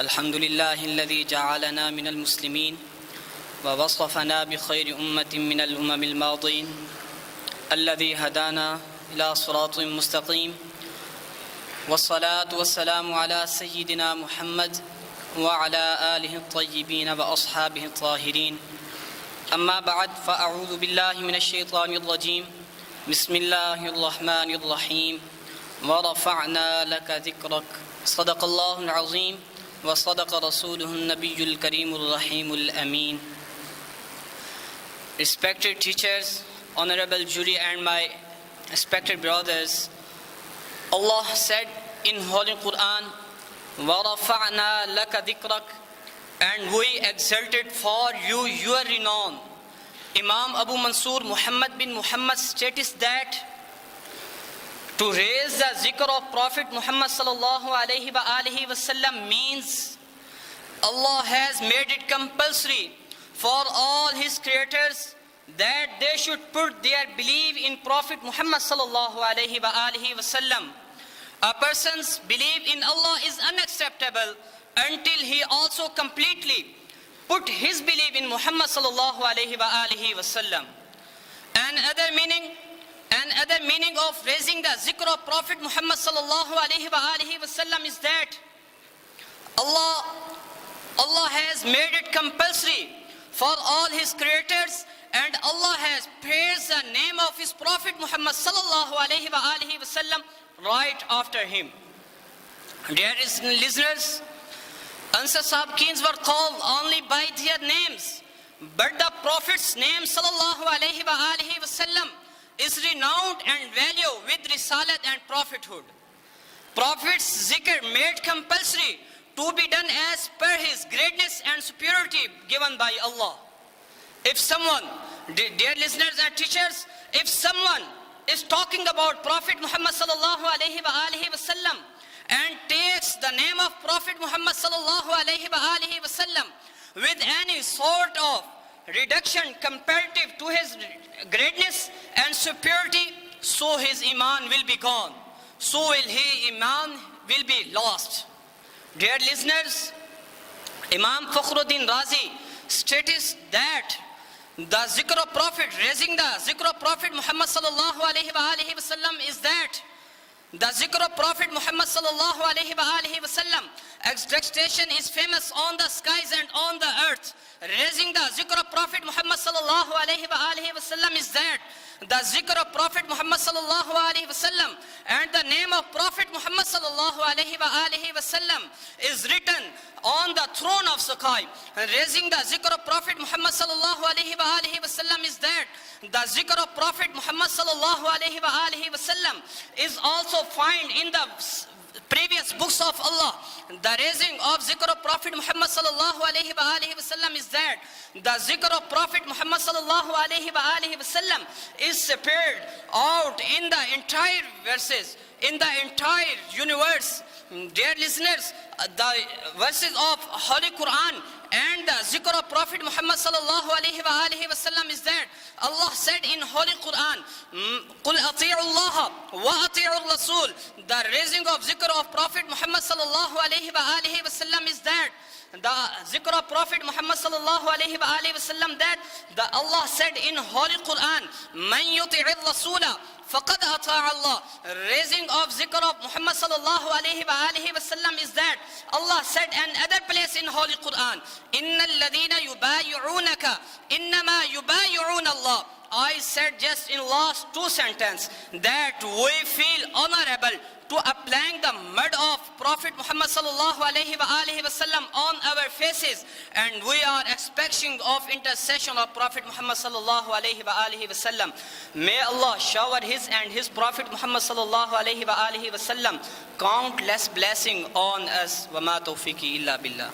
الحمد لله الذي جعلنا من المسلمين ووصفنا بخير أمة من الأمم الماضين الذي هدانا إلى صراط مستقيم والصلاة والسلام على سيدنا محمد وعلى آله الطيبين وأصحابه الطاهرين أما بعد فأعوذ بالله من الشيطان الرجيم بسم الله الرحمن الرحيم ورفعنا لك ذكرك صدق الله العظيم وصدق رسوله النبي الكريم الرحيم الأمين. Respected teachers, honorable jury and my respected brothers, Allah said in Holy Quran, وَرَفَعْنَا لَكَ ذِكْرَكَ, and we exalted for you your renown. Imam Abu Mansur Muhammad bin Muhammad states that to raise the zikr of Prophet Muhammad sallallahu alaihi wasallam means Allah has made it compulsory for all his creators that they should put their belief in Prophet Muhammad sallallahu alaihi wasallam. A person's belief in Allah is unacceptable until he also completely put his belief in Muhammad sallallahu alaihi wasallam. Another meaning of raising the zikr of Prophet Muhammad sallallahu alaihi wasallam is that Allah has made it compulsory for all his creators, and Allah has praised the name of his Prophet Muhammad sallallahu alaihi wasallam right after him. Dear listeners, Ansar Sabkins were called only by their names, but the Prophet's name sallallahu alaihi wasallam is renowned and valued with risalat and prophethood. Prophet's zikr made compulsory to be done as per his greatness and superiority given by Allah. If someone, dear listeners and teachers, if someone is talking about Prophet Muhammad sallallahu alaihi wasallam and takes the name of Prophet Muhammad sallallahu alaihi wasallam with any sort of reduction comparative to his greatness and superiority, so his iman will be gone. So will his iman will be lost. Dear listeners, Imam Fakhruddin Razi states that the zikr of Prophet, raising the zikr of Prophet Muhammad sallallahu alaihi wasallam is that the zikr of Prophet Muhammad sallallahu alaihi wasallam exaltation is famous on the skies and on the earth. Raising the zikr of Prophet Muhammad sallallahu alaihi wasallam is that the zikr of Prophet Muhammad sallallahu alaihi wasallam and the name of Prophet Muhammad sallallahu alaihi wasallam is written on the throne of sky. And raising the zikr of Prophet Muhammad sallallahu alaihi wasallam is that the zikr of Prophet Muhammad sallallahu alaihi wasallam is also found in the previous books of Allah. The raising of zikr of Prophet Muhammad sallallahu alaihi wasallam is that the zikr of Prophet Muhammad sallallahu alaihi wasallam is spared out in the entire verses, in the entire universe. Dear listeners, the verses of Holy Quran and the zikr of Prophet Muhammad sallallahu alaihi wasallam is that Allah said in Holy Quran, قُلْ أَطِيعُوا اللَّهَ وَأَطِيعُوا الرَّسُولِ. The raising of zikr of Prophet Muhammad sallallahu alaihi wasallam is that the zikr of Prophet Muhammad sallallahu alaihi wasallam that the Allah said in Holy Quran, مَنْ يُطِعِ الرَّسُولَ فَقَدْ أَطَاعَ اللَّهِ. Raising of zikr of Muhammad sallallahu alaihi wasallam is that Allah said in other place in Holy Quran, إِنَّ الَّذِينَ يُبَايِعُونَكَ إِنَّمَا يُبَايِعُونَ اللَّهِ. I said just in last two sentences that we feel honorable to applying the mud of Prophet Muhammad sallallahu alaihi wasallam on our faces, and we are expecting of intercession of Prophet Muhammad sallallahu alaihi wasallam. May Allah shower his and his Prophet Muhammad sallallahu alaihi wasallam countless blessing on us. Wa ma tawfiqi illa billah.